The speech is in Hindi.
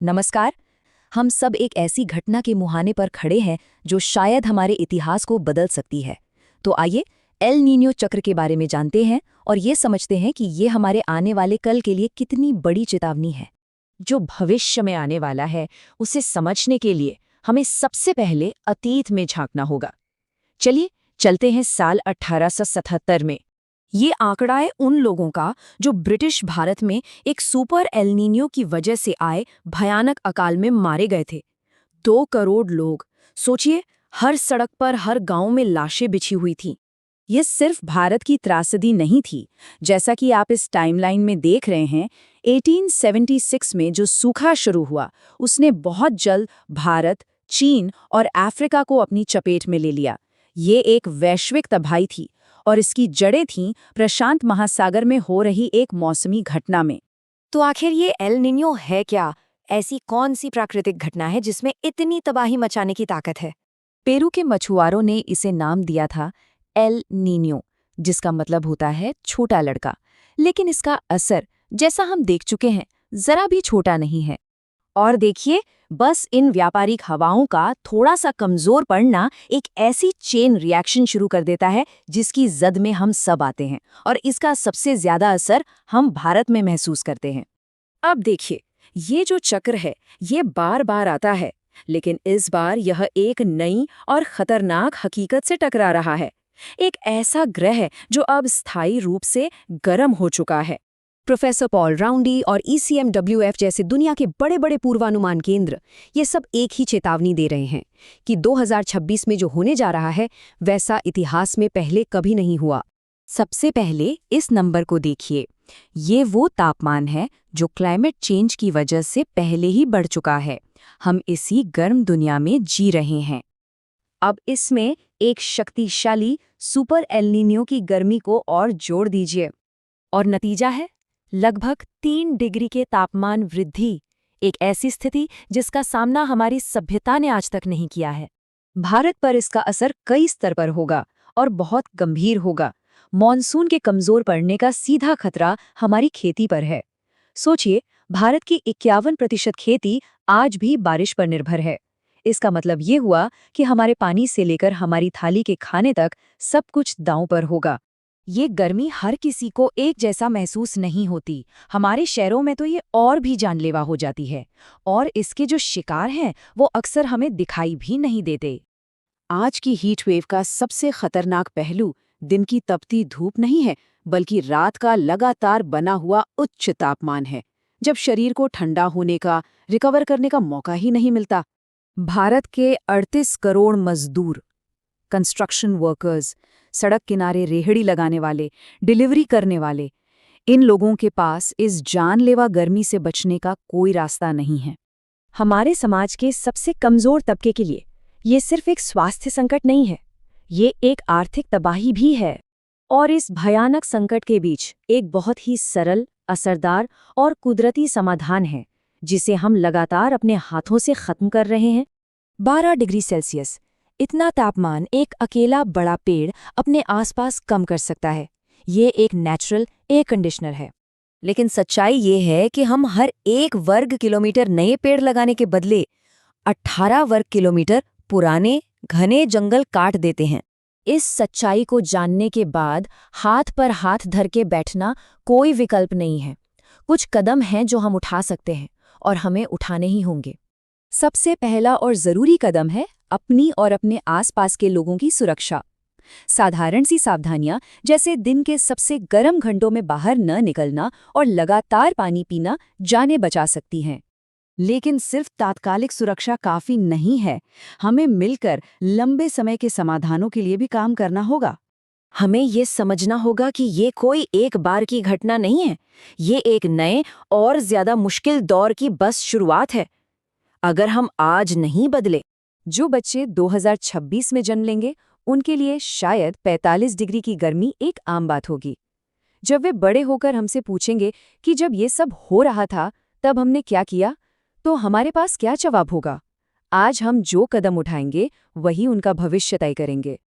नमस्कार। हम सब एक ऐसी घटना के मुहाने पर खड़े हैं जो शायद हमारे इतिहास को बदल सकती है। तो आइए एल नीनियो चक्र के बारे में जानते हैं और ये समझते हैं कि ये हमारे आने वाले कल के लिए कितनी बड़ी चेतावनी है। जो भविष्य में आने वाला है उसे समझने के लिए हमें सबसे पहले अतीत में झांकना होगा। चलिए चलते हैं साल 1877 में। ये आंकड़ा है उन लोगों का जो ब्रिटिश भारत में एक सुपर एल नीनियो की वजह से आए भयानक अकाल में मारे गए थे। 2 करोड़ लोग। सोचिए, हर सड़क पर, हर गांव में लाशें बिछी हुई थीं। ये सिर्फ भारत की त्रासदी नहीं थी। जैसा कि आप इस टाइमलाइन में देख रहे हैं, 1876 में जो सूखा शुरू हुआ उसने बहुत जल्द भारत, चीन और अफ्रीका को अपनी चपेट में ले लिया। ये एक वैश्विक तबाही थी और इसकी जड़ें थीं प्रशांत महासागर में हो रही एक मौसमी घटना में। तो आखिर ये एल नीनियो है क्या? ऐसी कौन सी प्राकृतिक घटना है जिसमें इतनी तबाही मचाने की ताकत है? पेरू के मछुआरों ने इसे नाम दिया था एल नीनियो, जिसका मतलब होता है छोटा लड़का। लेकिन इसका असर, जैसा हम देख चुके हैं, जरा भी छोटा नहीं है। और देखिए, बस इन व्यापारिक हवाओं का थोड़ा सा कमजोर पड़ना एक ऐसी चेन रिएक्शन शुरू कर देता है जिसकी जद में हम सब आते हैं, और इसका सबसे ज्यादा असर हम भारत में महसूस करते हैं। अब देखिए, ये जो चक्र है ये बार बार आता है, लेकिन इस बार यह एक नई और खतरनाक हकीकत से टकरा रहा है। एक ऐसा ग्रह जो अब स्थायी रूप से गर्म हो चुका है। प्रोफेसर पॉल राउंडी और ECMWF जैसे दुनिया के बड़े बड़े पूर्वानुमान केंद्र ये सब एक ही चेतावनी दे रहे हैं कि 2026 में जो होने जा रहा है वैसा इतिहास में पहले कभी नहीं हुआ। सबसे पहले इस नंबर को देखिए। ये वो तापमान है जो क्लाइमेट चेंज की वजह से पहले ही बढ़ चुका है। हम इसी गर्म दुनिया में जी रहे हैं। अब इसमें एक शक्तिशाली सुपर एल नीनियो की गर्मी को और जोड़ दीजिए, और नतीजा है लगभग 3 डिग्री के तापमान वृद्धि। एक ऐसी स्थिति जिसका सामना हमारी सभ्यता ने आज तक नहीं किया है। भारत पर इसका असर कई स्तर पर होगा और बहुत गंभीर होगा। मॉनसून के कमजोर पड़ने का सीधा खतरा हमारी खेती पर है। सोचिए, भारत की 51% खेती आज भी बारिश पर निर्भर है। इसका मतलब ये हुआ कि हमारे पानी से लेकर हमारी थाली के खाने तक सब कुछ दांव पर होगा। ये गर्मी हर किसी को एक जैसा महसूस नहीं होती। हमारे शहरों में तो ये और भी जानलेवा हो जाती है, और इसके जो शिकार हैं वो अक्सर हमें दिखाई भी नहीं देते। आज की हीट वेव का सबसे खतरनाक पहलू दिन की तपती धूप नहीं है, बल्कि रात का लगातार बना हुआ उच्च तापमान है, जब शरीर को ठंडा होने का, रिकवर करने का मौका ही नहीं मिलता। भारत के 38 करोड़ मजदूर, कंस्ट्रक्शन वर्कर्स, सड़क किनारे रेहड़ी लगाने वाले, डिलीवरी करने वाले, इन लोगों के पास इस जानलेवा गर्मी से बचने का कोई रास्ता नहीं है। हमारे समाज के सबसे कमजोर तबके के लिए ये सिर्फ एक स्वास्थ्य संकट नहीं है, ये एक आर्थिक तबाही भी है। और इस भयानक संकट के बीच एक बहुत ही सरल, असरदार और कुदरती समाधान है जिसे हम लगातार अपने हाथों से खत्म कर रहे हैं। 12 डिग्री सेल्सियस, इतना तापमान एक अकेला बड़ा पेड़ अपने आसपास कम कर सकता है। ये एक नेचुरल एयर कंडीशनर है। लेकिन सच्चाई ये है कि हम हर 1 वर्ग किलोमीटर नए पेड़ लगाने के बदले 18 वर्ग किलोमीटर पुराने घने जंगल काट देते हैं। इस सच्चाई को जानने के बाद हाथ पर हाथ धर के बैठना कोई विकल्प नहीं है। कुछ कदम हैं जो हम उठा सकते हैं, और हमें उठाने ही होंगे। सबसे पहला और जरूरी कदम है अपनी और अपने आसपास के लोगों की सुरक्षा। साधारण सी सावधानियां, जैसे दिन के सबसे गर्म घंटों में बाहर न निकलना और लगातार पानी पीना, जानें बचा सकती हैं। लेकिन सिर्फ तात्कालिक सुरक्षा काफी नहीं है। हमें मिलकर लंबे समय के समाधानों के लिए भी काम करना होगा। हमें ये समझना होगा कि ये कोई एक बार की घटना नहीं है। ये एक नए और ज्यादा मुश्किल दौर की बस शुरुआत है। अगर हम आज नहीं बदले, जो बच्चे 2026 में जन्म लेंगे उनके लिए शायद 45 डिग्री की गर्मी एक आम बात होगी। जब वे बड़े होकर हमसे पूछेंगे कि जब ये सब हो रहा था तब हमने क्या किया, तो हमारे पास क्या जवाब होगा? आज हम जो कदम उठाएंगे वही उनका भविष्य तय करेंगे।